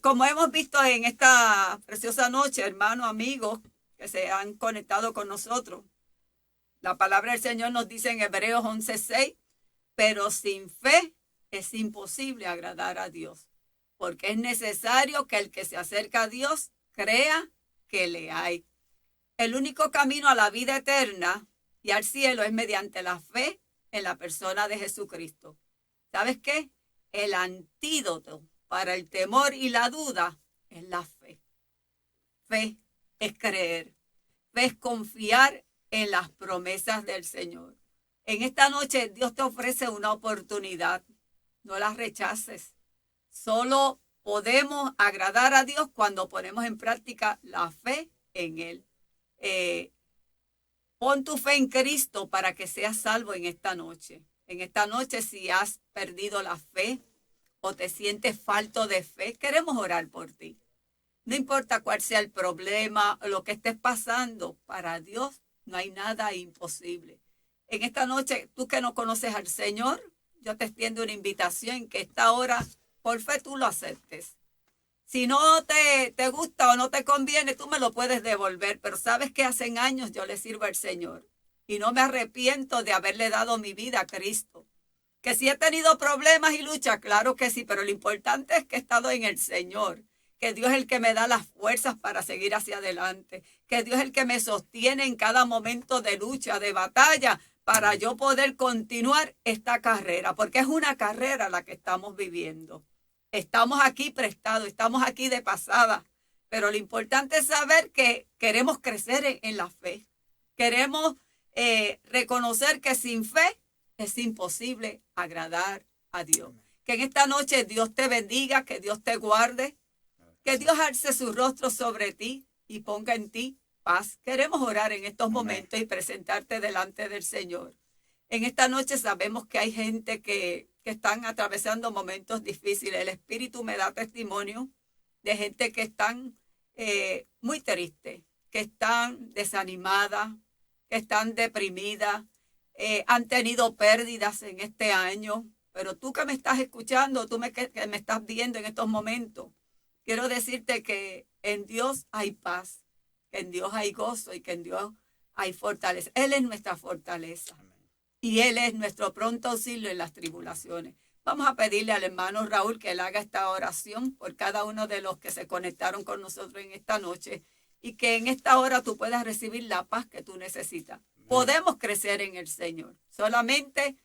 Como hemos visto en esta preciosa noche, hermanos, amigos que se han conectado con nosotros, la palabra del Señor nos dice en Hebreos 11:6, pero sin fe es imposible agradar a Dios, porque es necesario que el que se acerca a Dios crea que le hay. El único camino a la vida eterna y al cielo es mediante la fe en la persona de Jesucristo. ¿Sabes qué? El antídoto para el temor y la duda es la fe. Fe es creer. Fe es confiar en las promesas del Señor. En esta noche Dios te ofrece una oportunidad. No la rechaces. Solo podemos agradar a Dios cuando ponemos en práctica la fe en Él. Pon tu fe en Cristo para que seas salvo en esta noche. En esta noche, si has perdido la fe o te sientes falto de fe, queremos orar por ti. No importa cuál sea el problema o lo que estés pasando, para Dios no hay nada imposible. En esta noche, tú que no conoces al Señor, yo te extiendo una invitación que esta hora, por fe, tú lo aceptes. Si no te gusta o no te conviene, tú me lo puedes devolver, pero sabes que hace años yo le sirvo al Señor y no me arrepiento de haberle dado mi vida a Cristo. Que si he tenido problemas y luchas, claro que sí, pero lo importante es que he estado en el Señor, que Dios es el que me da las fuerzas para seguir hacia adelante, que Dios es el que me sostiene en cada momento de lucha, de batalla, para yo poder continuar esta carrera, porque es una carrera la que estamos viviendo. Estamos aquí prestados, estamos aquí de pasada, pero lo importante es saber que queremos crecer en la fe. Queremos reconocer que sin fe es imposible agradar a Dios. Que en esta noche Dios te bendiga, que Dios te guarde, que Dios alce su rostro sobre ti y ponga en ti paz. Queremos orar en estos momentos y presentarte delante del Señor. En esta noche sabemos que hay gente que están atravesando momentos difíciles. El Espíritu me da testimonio de gente que están muy tristes, que están desanimadas, que están deprimidas, han tenido pérdidas en este año. Pero tú que me estás escuchando, que me estás viendo en estos momentos, quiero decirte que en Dios hay paz, que en Dios hay gozo y que en Dios hay fortaleza. Él es nuestra fortaleza. Y Él es nuestro pronto auxilio en las tribulaciones. Vamos a pedirle al hermano Raúl que él haga esta oración por cada uno de los que se conectaron con nosotros en esta noche y que en esta hora tú puedas recibir la paz que tú necesitas. Podemos crecer en el Señor. Solamente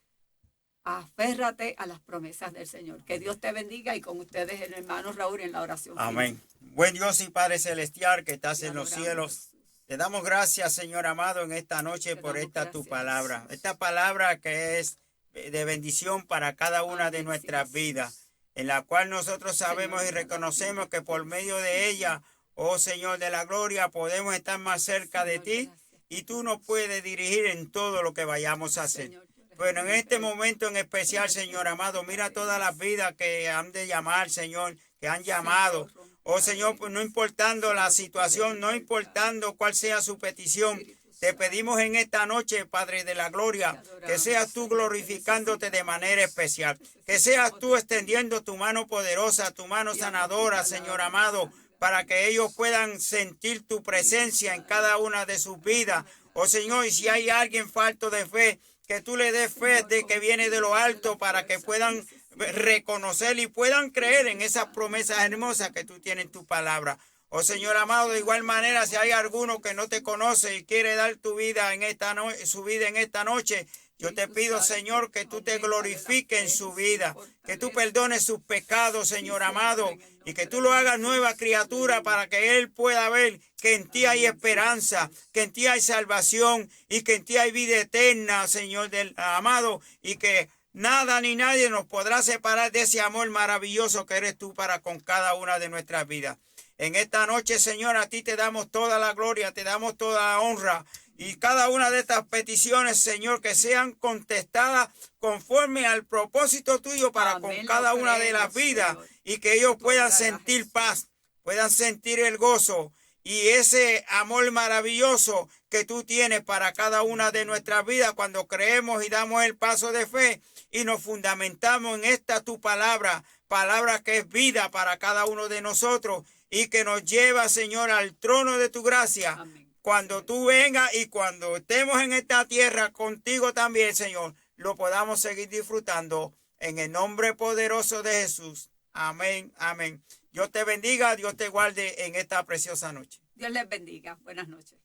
aférrate a las promesas del Señor. Que Dios te bendiga y con ustedes el hermano Raúl en la oración. Amén. Buen Dios y Padre Celestial que estás en los cielos. Te damos gracias, Señor amado, en esta noche por esta tu palabra. Esta palabra que es de bendición para cada una de nuestras vidas, en la cual nosotros sabemos y reconocemos que por medio de ella, oh Señor de la gloria, podemos estar más cerca de ti y tú nos puedes dirigir en todo lo que vayamos a hacer. Bueno, en este momento en especial, Señor amado, mira todas las vidas que han de llamar, Señor, que han llamado. Oh Señor, pues no importando la situación, no importando cuál sea su petición, te pedimos en esta noche, Padre de la gloria, que seas tú glorificándote de manera especial, que seas tú extendiendo tu mano poderosa, tu mano sanadora, Señor amado, para que ellos puedan sentir tu presencia en cada una de sus vidas. Oh Señor, y si hay alguien falto de fe, que tú le des fe de que viene de lo alto para que puedan reconocer y puedan creer en esas promesas hermosas que tú tienes en tu palabra. Oh Señor amado, de igual manera, si hay alguno que no te conoce y quiere dar tu vida en su vida en esta noche, yo te pido, Señor, que tú te glorifiques en su vida, que tú perdones sus pecados, Señor amado, y que tú lo hagas nueva criatura para que él pueda ver que en ti hay esperanza, que en ti hay salvación y que en ti hay vida eterna, Señor del amado, y que nada ni nadie nos podrá separar de ese amor maravilloso que eres tú para con cada una de nuestras vidas. En esta noche, Señor, a ti te damos toda la gloria, te damos toda la honra. Y cada una de estas peticiones, Señor, que sean contestadas conforme al propósito tuyo para con cada una de las vidas. Y que ellos puedan sentir paz, puedan sentir el gozo y ese amor maravilloso que tú tienes para cada una de nuestras vidas cuando creemos y damos el paso de fe y nos fundamentamos en esta tu palabra, palabra que es vida para cada uno de nosotros y que nos lleva, Señor, al trono de tu gracia. Amén. Cuando tú vengas y cuando estemos en esta tierra contigo también, Señor, lo podamos seguir disfrutando en el nombre poderoso de Jesús. Amén, amén. Dios te bendiga, Dios te guarde en esta preciosa noche. Dios les bendiga. Buenas noches.